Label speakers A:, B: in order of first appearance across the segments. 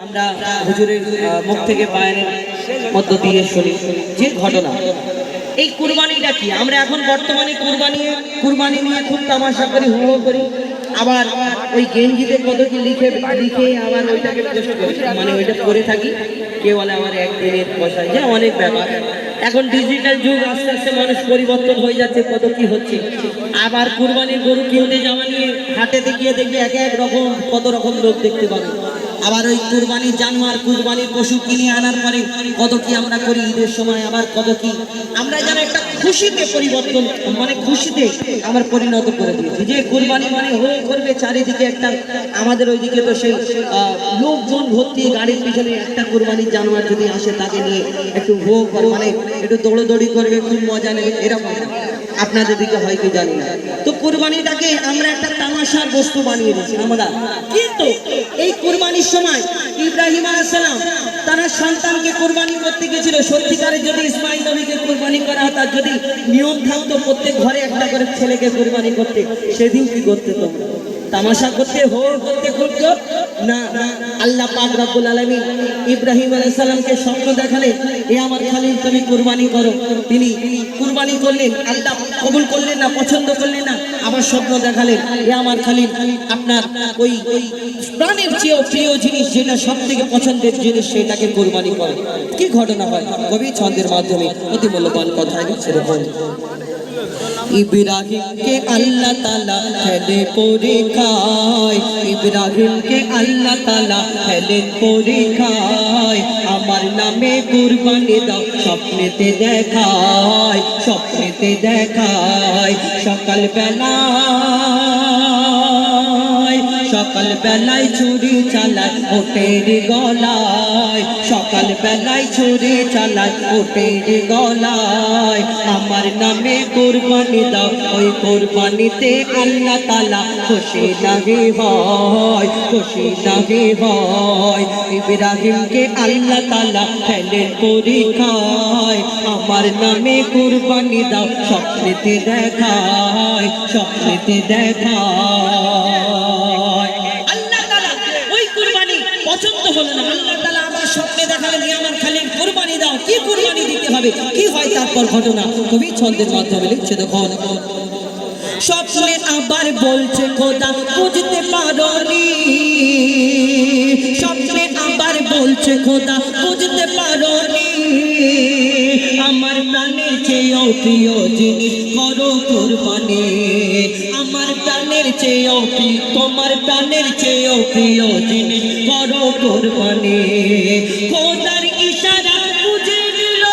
A: আমরা হুজুরের মুখ থেকে বায়ানের মধ্য দিয়ে শুনি যে ঘটনা। এই কুরবানিটা কি, আমরা এখন বর্তমানে কুরবানি নিয়ে খুব তামাশা করি, হো করি, আবার ওই গেঞ্জিতে কত কি লিখে আবার ওইটাকে পোস্ট করি, মানে ওইটা করে থাকি। কেউ বলে আমার একদিনের পয়সা, যে অনেক ব্যাপার। এখন ডিজিটাল যুগ, আস্তে আস্তে মানুষ পরিবর্তন হয়ে যাচ্ছে, কত কি হচ্ছে। আবার কুরবানির গরু কিনতে যাওয়া নিয়ে হাটেতে গিয়ে দেখবে এক এক রকম কত রকম লোক দেখতে পাবে। আবার ওই কুরবানির জানোয়ার, কুরবানির পশু কিনে আনার পরে কত কি আমরা করি ঈদের সময়, আবার কত কি আমরা যেন একটা খুশিতে পরিবর্তন, মানে খুশিতে আমরা পরিণত করে দিয়েছি। যে কুরবানি মানে হো করবে চারিদিকে একটা, আমাদের ওইদিকে তো সেই লোকজন ভর্তি, গাড়ির পিছনে একটা কুরবানির জানোয়ার যদি আসে তাকে নিয়ে একটু হো করে, মানে একটু দৌড়দৌড়ি করবে, খুব মজা নেবে, এরকম আপনাদের দিকে হয় কি জানি না। তো কুরবানিটাকে আমরা একটা তামাশার বস্তু বানিয়ে দিচ্ছি আমরা। কিন্তু এই কুরবানির সময় ইব্রাহিম আলাইহিস সালাম তার সন্তানকে কুরবানি করতে গিয়েছিল। সত্যিকারে যদি ইসমাইল নবীকে কুরবানি করা হতো, যদি নিয়ম থাকতো প্রত্যেক ঘরে একটা করে ছেলেকে কুরবানি করতে, সেদিন কি করতে? তোমরা তামাশা করতে, হো করতে করতো না। আল্লাহ পাক রব্বুল আলামিন ইব্রাহিম আলাইহিস সালামকে স্বপ্ন দেখালেন, এ আমার খালিল তুমি কুরবানি করো। তিনি কুরবানি করলেন, আল্লাহ কবুল করলেন না, পছন্দ করলেন না, আবার স্বপ্ন দেখালেন, এ আমার খালিল আপনার ওই প্রাণের চেয়েও প্রিয় জিনিস, যেটা সব থেকে পছন্দের জিনিস, সেটাকে কুরবানি করো। কি ঘটনা হয় কবি ছন্দের মাধ্যমে অতি মূল্যবান কথায় সেরকম। ইব্রাহিমকে আল্লাহ তাআলা ফেলে পরীক্ষায়, ইব্রাহিমকে আল্লাহ তাআলা ফেলে পরীক্ষায়, আমার নামে কুরবানি দাও স্বপ্নেতে দেখায়, স্বপ্নেতে দেখায়। সকাল বেলায় ছুরি চালায় ওটের গলায়, সকাল বেলায় ছুরি চালায় ওটের গলায়, আমার নামে কুরবানি দাও, ওই কুরবানিতে আল্লাহ তাআলা খুশি লাগে হয়, খুশি লাগে হয়। ইব্রাহিমকে আল্লাহ তাআলা ফেলে পরীক্ষায়, আমার নামে কুরবানি দাও স্বপ্নেতে দেখায়, স্বপ্নেতে দেখায়। পছন্দ হলো না, আল্লাহ তাআলা আবার স্বপ্নে দেখালেন, আমার খালিল কুরবানি দাও। কি কুরবানি দিতে হবে, কি হয় তারপর ঘটনা কবি ছন্দের মাধ্যমে লিখছে দেখুন। স্বপ্নে আবার বলছে খোদা বুঝতে পারোনি, স্বপ্নে আবার বলছে খোদা বুঝতে পারোনি, আমার প্রাণের চেয়েও প্রিয় জিনিস করো কুরবানি, আমার প্রাণের চেয়েও প্রিয়, তোমার প্রাণের চেয়েও প্রিয় জিনিস করো কুরবানি। খোদার ইশারা বুঝে নিল,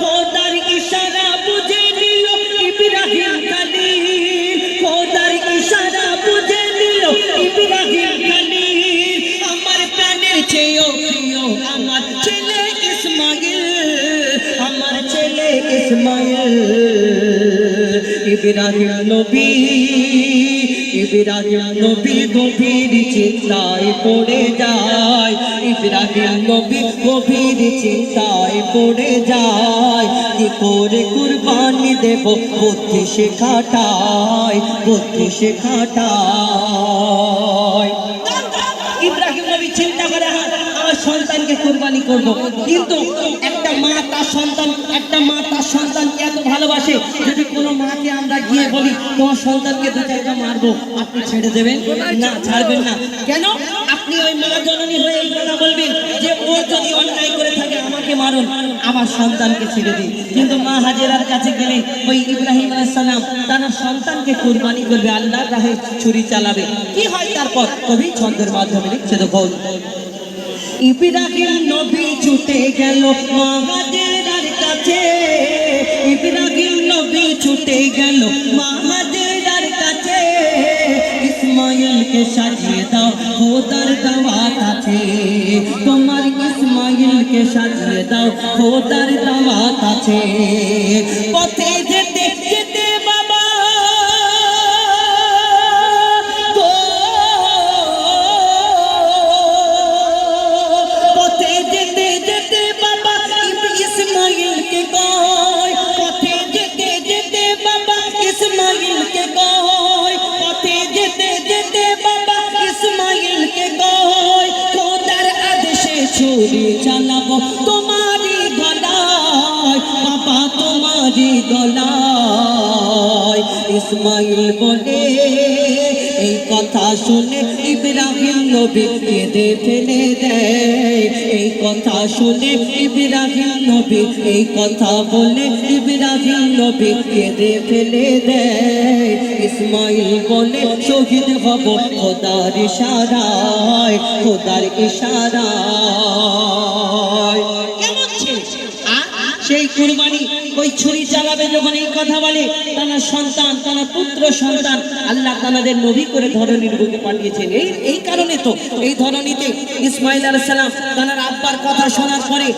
A: খোদার ইশারা বুঝে নিল ইব্রাহিম খালিল, খোদার ইশারা বুঝে নিল ইব্রাহিম খালিল, আমার প্রাণের চেয়েও প্রিয় আমার ছেলে ইসমাইল, আমার ছেলে ইসমাইল। ইব্রাহিম নবী, ইব্রাহিম নবী গভীর চিন্তায় পড়ে যায়, ইব্রাহিম নবী গভীর চিন্তায় পড়ে যায়, কি করে কুরবানি দেব বুদ্ধি সে খাটায়, বুদ্ধি সে খাটায়। ইব্রাহিম নবী চিন্তা করে, আমার সন্তানকে কুরবানি করব, কিন্তু একটা মা তার সন্তান, একটা মা তার সন্তানকে এত ভালোবাসে, যদি কোনো মাকে আমরা গিয়ে বলি তোমার সন্তানকে দু চারটা মারবো, আপনি ছেড়ে দেবেন না? ছাড়বেন না। কেন? আপনি ওই মা জননী হয়ে এই কথা বলবেন যে ও যদি অন্যায় করে থাকে আমাকে মারুন, আমার সন্তানকে ছেড়ে দিন। কিন্তু মা হাজেরার কাছে গেলে ওই ইব্রাহিম আলাইহিস সালাম তার সন্তানকে কুরবানি করবে, আল্লাহর রাহে ছুরি চালাবে। কি হয় তারপর কবি ছন্দের মাধ্যমে লিখছে দেখুন। ইব্রাহিম নবী ছুটে গেল মা হাজেরার কাছে, ইব্রাহিম নবী ছুটে গেল মা হাজেরার কাছে, ইসমাইলকে সাজিয়ে দাও খোদার দাওয়াত আছে, তোমার ইসমাইলকে সাজিয়ে দাও খোদার দাওয়াত আছে। পথে যেতে যেতে বাবা ইসমাইলকে ছুরি চালাবো তোমারই গলায় বাবা, তোমারই গলায়। ইসমাইল বলে এই কথা শুনে ইব্রাহিম নবী কেঁদে ফেলে দেয়। এই কথা শুনে ইব্রাহিম নবী, এই কথা বলে ইব্রাহিম নবী কেঁদে ফেলে দেয়। ইসমাইল বলে শহীদ হব খোদার ইশারায়, খোদার ইশারায়। কেমন ছেলে সেই কুরবানি, ওই ছুরি চালাবে যখন এই কথা বলে, তার সন্তান, তার পুত্র সন্তান আল্লাহ তাদের নবী করে ধরনীর বুকে পাঠিয়েছেন। এই কারণে তো এই ধরনীতে ইসমাইল আলাইহিস সালাম তার আব্বার কথা শোনার পরে,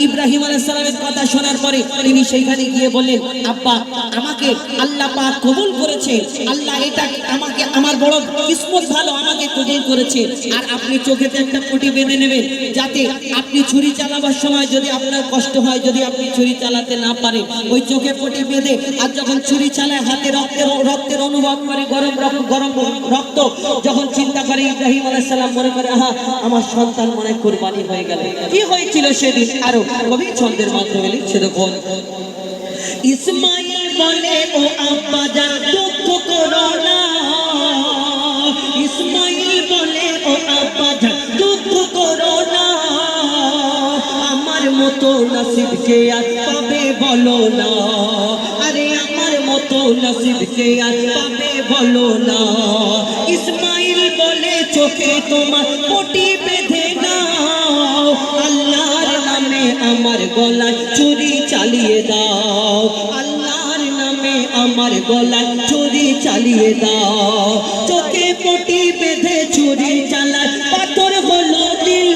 A: ইব্রাহিম আলাইহিস সালামের কথা শোনার পরে তিনি সেইখানে গিয়ে বললেন, আব্বা আমাকে আল্লাহ পাক কবুল করেছে, আল্লাহ এটা আমাকে, আমার বড় কিসমত ভালো, আমাকে কবুল করেছে। আর আপনি চোখেতে একটা পটি বেঁধে নেবেন, যাতে আপনি ছুরি চালাবার সময় যদি আপনার কষ্ট হয়, যদি আপনি ছুরি চালাতে না পারে, ওই চোখে পটি বেঁধে আর যখন ছুরি চালায় হাতে রক্তের অনুভব করে, গরম রক্ত যখন চিন্তা করে ইব্রাহিম আলাইহিস সালাম মনে করে, আহা আমার সন্তান মনে কুরবানি হয়ে গেল। কি হয়েছিল সেদিন আরো কবি ছন্দের মাধ্যমে লিখছে দেখুন। ইসমাইল বলে ও আব্বা জান দুঃখ করো না, ইসমাইল বলে ও আব্বা জান দুঃখ করো না, আমার মতো নসিবকে আজ পাবে বলো না, আরে আমার মতো নসিবকে আজ পাবে বলো না। ইসমাইল বলে চোখে তোমার পটি বেঁধে নাও, আল্লাহর নামে আমার গলায় ছুরি চালিয়ে দাও, আল্লাহর নামে আমার গলায় ছুরি চালিয়ে দাও। চোখে পটি বেঁধে ছুরি চালায় পাথর হলো দিল,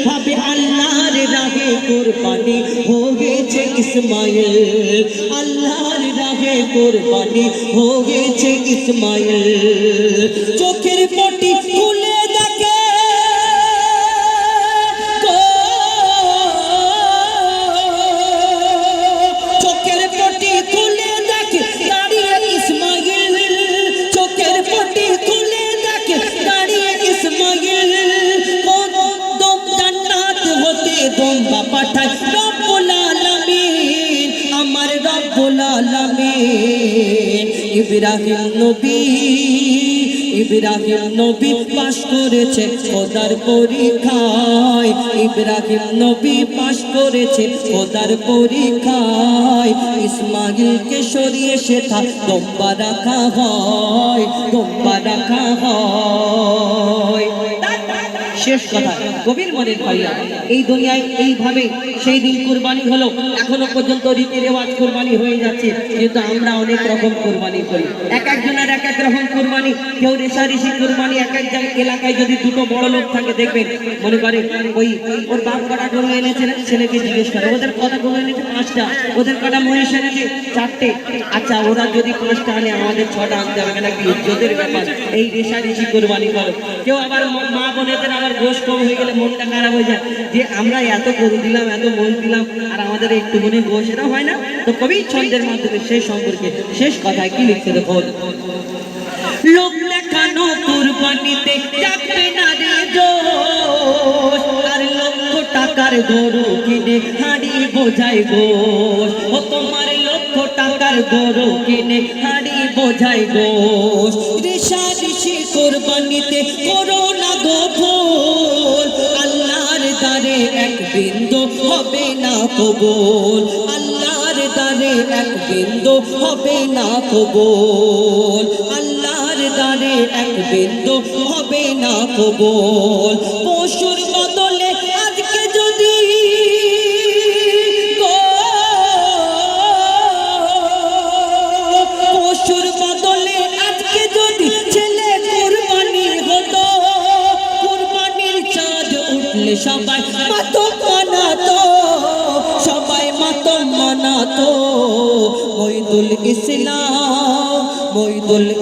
A: ভাবে আল্লাহর রাহে কুরবানি হয়েছে ইসমাইল, আল্লাহর রাহে কুরবানি হয়েছে ইসমাইল। চোখের পটি খুলে দেখে চোখের পটি খুলে দেখে দাঁড়িয়ে ইসমাইল, চোখের পটি খুলে দেখে দাঁড়িয়ে ইসমাইল। দম্বা পাঠায় রব্বুল আলামিন, আমার রব্বুল আলামিন। ইব্রাহিম নবী পাশ করেছে খোদার পরীক্ষায়, ইব্রাহিম নবী পাশ করেছে খোদার পরীক্ষায়। ইসমাইলকে সরিয়ে সেথা দম্বা রাখা হয়, দম্বা রাখা হয়। শেষ কথা কবির মনে ভাইয়া, এই দুনিয়ায় এইভাবে সেই দিন কুরবানি হলো। এখনো পর্যন্ত রীতি রেওয়াজ কুরবানি হয়ে যাচ্ছে, কিন্তু আমরা অনেক রকম কুরবানি করি, এক একজনের এক এক রকম কুরবানি। কেউ রেশারেশি কুরবানি, এক এক এলাকায় যদি দুটো বড় লোক থাকে দেখবেন মনে করে ওর বাপ কটা গরু এনেছে, ছেলেকে জিজ্ঞেস করে ওদের কটা গরু এনেছে, 5টা, ওদের কটা মহিষ এনেছে, 4টে। আচ্ছা ওরা যদি 5টা আনে আমাদের 6টা আনতে হবে, কেন কি ইজ্জতের ব্যাপার। এই রেশারেশি কুরবানি করো। কেউ আবার মা বোনেদের আবার গোশ কম হয়ে গেলে মনটা খারাপ হয়ে যায়, যে আমরা এত গরু দিলাম, এত মোষ দিলাম, আর আমাদের একটু মনে গোশ, এটা হয় না। তো কবি ছন্দের মাধ্যমে সেই সম্পর্কে শেষ কথায় কি লিখতে দেখো। লোক দেখানো কুরবানিতে যাবে না রে জোশ, আর লক্ষ টাকার গরু কিনে হাড়ি বোঝায় গোশ, ও তোমার লক্ষ টাকার গরু কিনে হাড়ি বোঝায় গোশ। রেশারেশি কুরবানিতে করো না গো ভুল, আল্লাহর দ্বারে এক বিন্দু হবে না কবুল, আল্লাহর দ্বারে এক বিন্দু হবে না কবুল, আল্লাহর দ্বারে এক বিন্দু হবে না কবুল। পশুর বদলে আজকে যদি পশুর বদলে আজকে যদি ছেলে কুরবানি হতো, কুরবানির চাঁদ উঠলে সবাই মাতম মানাতো, সবাই মাতম মানাতো। মঈদুল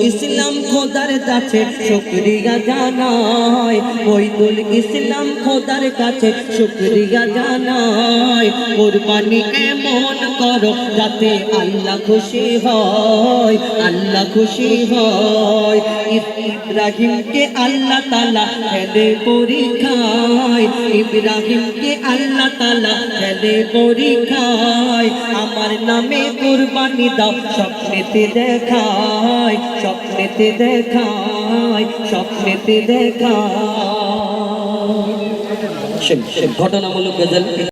A: ইসলাম খোদার কাছে শুকরিয়া জানায়, মঈদুল ইসলাম খোদার কাছে শুকরিয়া জানায়। কুরবানি এমন করো যাতে আল্লাহ খুশি হয়, আল্লাহ খুশি হয়। ইব্রাহিমকে আল্লাহ তাআলা ফেলে পরীক্ষায়, ইব্রাহিমকে আল্লাহ তাআলা ফেলে পরীক্ষায়। আমার নামে কুরবানি দাও স্বপ্নেতে দেখায়, স্বপ্নেতে দেখায়, স্বপ্নেতে দেখায়। ঘটনামূলক গজল।